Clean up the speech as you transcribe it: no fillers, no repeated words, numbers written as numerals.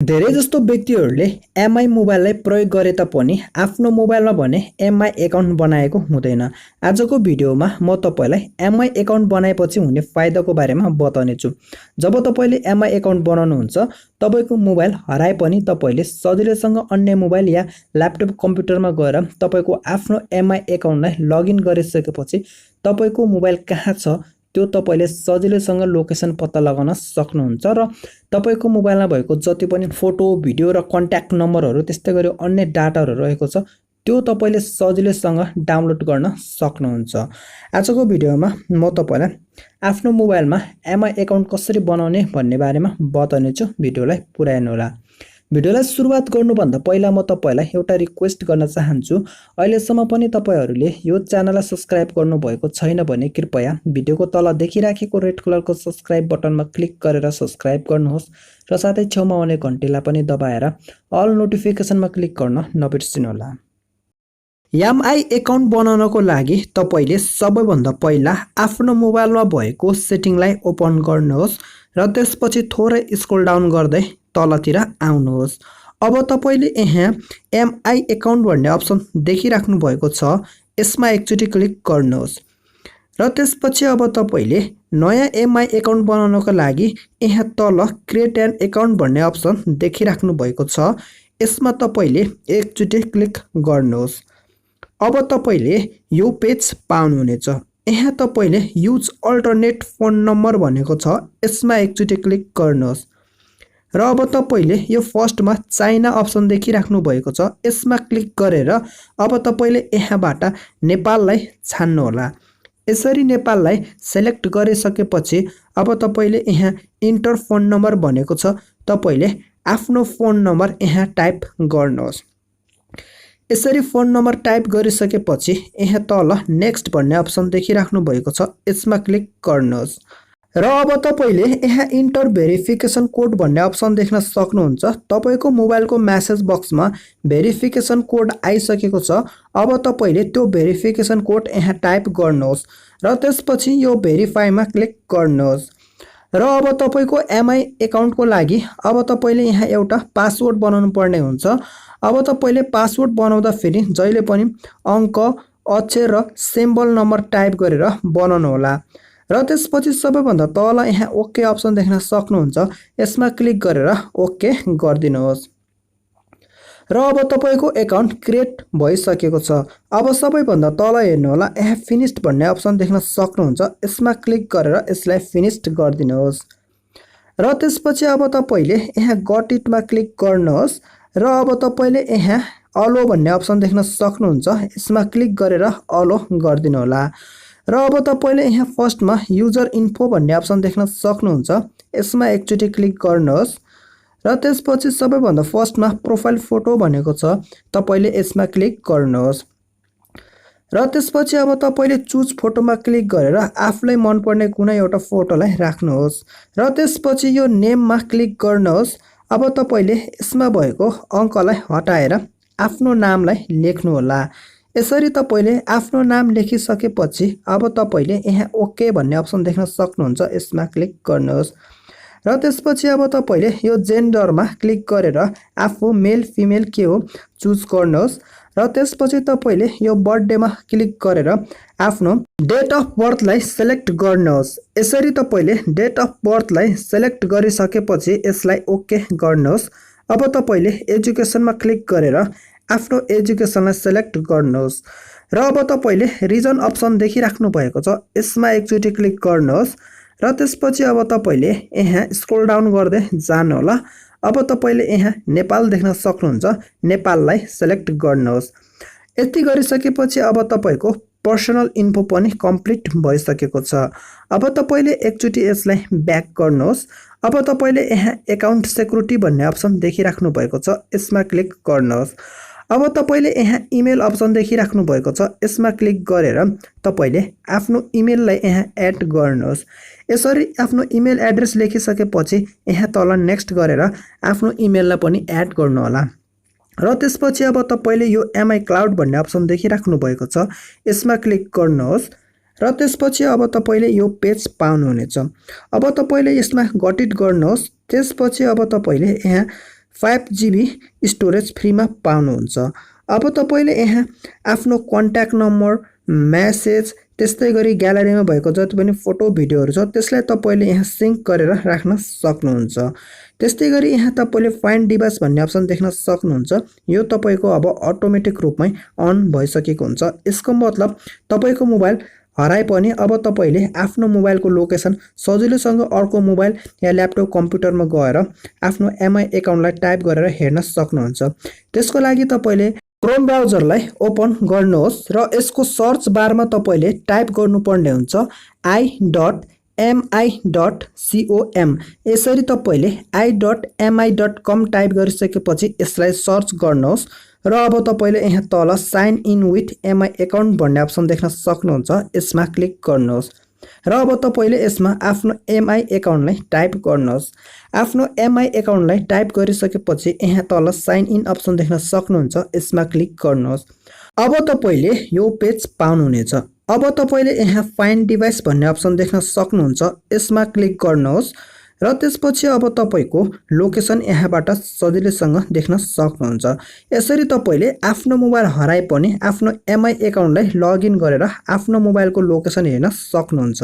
धेरै जस्तो व्यक्तिहरूले एमआई मोबाइललाई प्रयोग गरे तापनि आफ्नो मोबाइलमा भने एमआई एकाउन्ट बनाएको हुँदैन। आजको भिडियोमा म तपाईलाई एमआई एकाउन्ट बनाएपछि हुने फाइदाको बारेमा बताउने छु। जब तपाईले एमआई एकाउन्ट बनाउनुहुन्छ तपाईको मोबाइल हराए पनि तपाईले सजिलैसँग अन्य मोबाइल या ल्यापटप कम्प्युटरमा गएर तपाईको आफ्नो एमआई एकाउन्टलाई लगइन गरिसकेपछि तपाईको मोबाइल कहाँ छ त्यो तपाईले सजिलैसँग लोकेसन पत्ता लगाउन सक्नुहुन्छ र तपाईको मोबाइलमा भएको जति पनि फोटो, भिडियो र कन्ट्याक्ट नम्बरहरू त्यस्तै गरी अन्य डाटाहरू रहेको छ त्यो तपाईले सजिलैसँग डाउनलोड गर्न सक्नुहुन्छ। आजको भिडियोमा म तपाईलाई आफ्नो मोबाइलमा एमआई एकाउन्ट कसरी बनाउने भन्ने बारेमा बताउने छु। भिडियोलाई पुरा हेर्नु होला। भिडियोलाई सुरुवात गर्नुभन्दा पहिला म तपाईलाई एउटा रिक्वेस्ट गर्न चाहन्छु। अहिलेसम्म पनि तपाईहरूले यो च्यानललाई सब्स्क्राइब गर्नुभएको छैन भने कृपया भिडियोको तल देखिराखेको रेड कलरको सब्स्क्राइब बटनमा क्लिक गरेर सब्स्क्राइब गर्नुहोस् र साथै छेउमा आउने घन्टीलाई पनि दबाएर अल नोटिफिकेसनमा क्लिक गर्न नबिर्सिनुहोला। एमआई एकाउन्ट बनाउनको लागि तपाईले सबैभन्दा पहिला आफ्नो मोबाइलमा भएको सेटिङलाई ओपन गर्नुहोस् र त्यसपछि थोरै स्क्रोल डाउन गर्दै तलतिर आउनुहोस्। अब तपाईले यहाँ एमआई एकाउन्ट भन्ने अप्सन देखिराख्नु भएको छ, यसमा एकचोटि क्लिक गर्नुहोस् र त्यसपछि अब तपाईले नयाँ एमआई एकाउन्ट बनाउनको लागि यहाँ तल क्रिएट एन एकाउन्ट भन्ने अप्सन देखिराख्नु भएको छ, यसमा तपाईले एकचोटि क्लिक गर्नुहोस्। अब तपाईले यो पेज पाउनुहुनेछ। यहाँ तपाईले युज अल्टरनेट फोन नम्बर भनेको छ, यसमा एकचोटि क्लिक गर्नुहोस् र अब तपाईले यो फर्स्टमा चाइना अप्सन देखिराख्नु भएको छ, यसमा क्लिक गरेर अब तपाईले यहाँबाट नेपाललाई छान्नु होला। यसरी नेपाललाई सेलेक्ट गरिसकेपछि अब तपाईले यहाँ इन्टर फोन नम्बर भनेको छ, तपाईले आफ्नो फोन नम्बर यहाँ टाइप गर्नुहोस्। यसरी फोन नम्बर टाइप गरिसकेपछि यहाँ तल नेक्स्ट भन्ने अप्सन देखिराख्नु भएको छ, यसमा क्लिक गर्नुहोस् र अब तपाईले यहाँ इन्टर भेरिफिकेसन कोड भन्ने अप्सन देख्न सक्नुहुन्छ। तपाईको मोबाइलको मेसेज बक्समा भेरिफिकेसन कोड आइसकेको छ। अब तपाईले त्यो भेरिफिकेसन कोड यहाँ टाइप गर्नुहोस् र त्यसपछि यो भेरिफाईमा क्लिक गर्नुहोस् र अब तपाईको एमआई एकाउन्टको लागि अब तपाईले यहाँ एउटा पासवर्ड बनाउनु पर्ने हुन्छ। अब तपाईले पासवर्ड बनाउँदा फेरि जहिले पनि अङ्क, अक्षर र सिम्बल नम्बर टाइप गरेर बनाउनु होला र त्यसपछि सबैभन्दा तल यहाँ ओके अप्सन देख्न सक्नुहुन्छ, यसमा क्लिक गरेर ओके गरिदिनुहोस् र अब तपाईको एकाउन्ट क्रिएट भइसकेको छ। अब सबैभन्दा तल हेर्नु होला, यहाँ फिनिश्ड भन्ने अप्सन देख्न सक्नुहुन्छ, यसमा क्लिक गरेर यसलाई फिनिश्ड गरिदिनुहोस् र त्यसपछि अब तपाईले यहाँ गट इटमा क्लिक गर्नुहोस् र अब तपाईले यहाँ अलो भन्ने अप्सन देख्न सक्नुहुन्छ, यसमा क्लिक गरेर अलो गरिदिनु होला र अब तपाईले यहाँ फर्स्टमा युजर इन्फो भन्ने अप्सन देख्न सक्नुहुन्छ, यसमा एकचोटि क्लिक गर्नुहोस् र त्यसपछि सबैभन्दा फर्स्टमा प्रोफाइल फोटो भनेको छ, तपाईले यसमा क्लिक गर्नुहोस् र त्यसपछि अब तपाईले चुज फोटोमा क्लिक गरेर आफूलाई मनपर्ने कुनै एउटा फोटोलाई राख्नुहोस् र त्यसपछि यो नेममा क्लिक गर्नुहोस्। अब तपाईले यसमा भएको अङ्कलाई हटाएर आफ्नो नामलाई लेख्नु होला। यसरी तपाईले आफ्नो नाम लेखिसकेपछि अब तपाईले यहाँ ओके भन्ने अप्सन देख्न सक्नुहुन्छ, यसमा क्लिक गर्नुहोस् र त्यसपछि अब तपाईले यो जेन्डरमा क्लिक गरेर आफू मेल फिमेल के हो चुज गर्नुहोस् र त्यसपछि तपाईले यो बर्थडेमा क्लिक गरेर आफ्नो डेट अफ बर्थलाई सेलेक्ट गर्नुहोस्। यसरी तपाईले डेट अफ बर्थलाई सेलेक्ट गरिसकेपछि यसलाई ओके गर्नुहोस्। अब तपाईले एजुकेसनमा क्लिक गरेर आफ्नो एजुकेसनलाई सेलेक्ट गर्नुहोस् र अब तपाईले रिजन अप्सन देखिराख्नु भएको छ, यसमा एकचोटि क्लिक गर्नुहोस् र त्यसपछि अब तपाईले यहाँ स्क्रोल डाउन गर्दै जानु होला। अब तपाईले यहाँ नेपाल देख्न सक्नुहुन्छ, नेपाललाई सेलेक्ट गर्नुहोस्। यति गरिसकेपछि अब तपाईको पर्सनल इन्फो पनि कम्प्लिट भइसकेको छ। अब तपाईले एकचोटि यसलाई ब्याक गर्नुहोस्। अब तपाईले यहाँ एकाउन्ट सेक्युरिटी भन्ने अप्सन देखिराख्नु भएको छ, यसमा क्लिक गर्नुहोस्। अब तपाईले यहाँ इमेल अप्सन देखिराख्नु भएको छ, यसमा क्लिक गरेर तपाईले आफ्नो इमेललाई यहाँ एड गर्नुहोस्। यसरी आफ्नो इमेल एड्रेस लेखिसकेपछि यहाँ तल नेक्स्ट गरेर आफ्नो इमेललाई पनि एड गर्नु होला र त्यसपछि अब तपाईले यो एमआई क्लाउड भन्ने अप्सन देखिराख्नु भएको छ, यसमा क्लिक गर्नुहोस् र त्यसपछि अब तपाईले यो पेज पाउनुहुनेछ। अब तपाईले यसमा गट इट गर्नुहोस्। त्यसपछि अब तपाईले यहाँ 5 GB स्टोरेज फ्रीमा पाउनुहुन्छ। अब तपाईले यहाँ आफ्नो कन्ट्याक्ट नम्बर, मेसेज, त्यस्तै गरी ग्यालरीमा भएको जति पनि फोटो भिडियोहरू छ त्यसलाई तपाईले यहाँ सिंक गरेर राख्न सक्नुहुन्छ। त्यस्तै गरी यहाँ तपाईले फाइन्ड डिभाइस भन्ने अप्सन देख्न सक्नुहुन्छ। यो तपाईको अब अटोमेटिक रूपमै अन भइसकेको हुन्छ। यसको मतलब तपाईको मोबाइल हराए पनि अब तपाईले आफ्नो मोबाइलको लोकेसन सजिलोसँग अर्को मोबाइल या ल्यापटप कम्प्युटरमा गएर आफ्नो एमआई एकाउन्टलाई टाइप गरेर हेर्न सक्नुहुन्छ। त्यसको लागि तपाईले क्रोम ब्राउजरलाई ओपन गर्नुहोस् र यसको सर्च बारमा तपाईले टाइप गर्नुपर्ने हुन्छ i.mi.com। यसरी तपाईले i.mi.com टाइप गरिसकेपछि यसलाई सर्च गर्नुहोस् र अब तपाईले यहाँ तल sign in with MI account भन्ने अप्सन देख्न सक्नुहुन्छ। यसमा क्लिक गर्नुहोस् र अब तपाईले यसमा आफ्नो एमआई एकाउन्टलाई टाइप गर्नुहोस्। आफ्नो एमआई एकाउन्टलाई टाइप गरिसकेपछि यहाँ तल साइन इन अप्सन देख्न सक्नुहुन्छ। यसमा क्लिक गर्नुहोस्। अब तपाईले यो पेज पाउनुहुनेछ। अब तपाईले यहाँ फाइन्ड डिभाइस भन्ने अप्सन देख्न सक्नुहुन्छ। यसमा क्लिक गर्नुहोस् र त्यसपछि अब तपाईको लोकेसन यहाँबाट सजिलैसँग देख्न सक्नुहुन्छ। यसरी तपाईले आफ्नो मोबाइल हराए पनि आफ्नो एमआई एकाउन्टलाई लगइन गरेर आफ्नो मोबाइलको लोकेसन हेर्न सक्नुहुन्छ।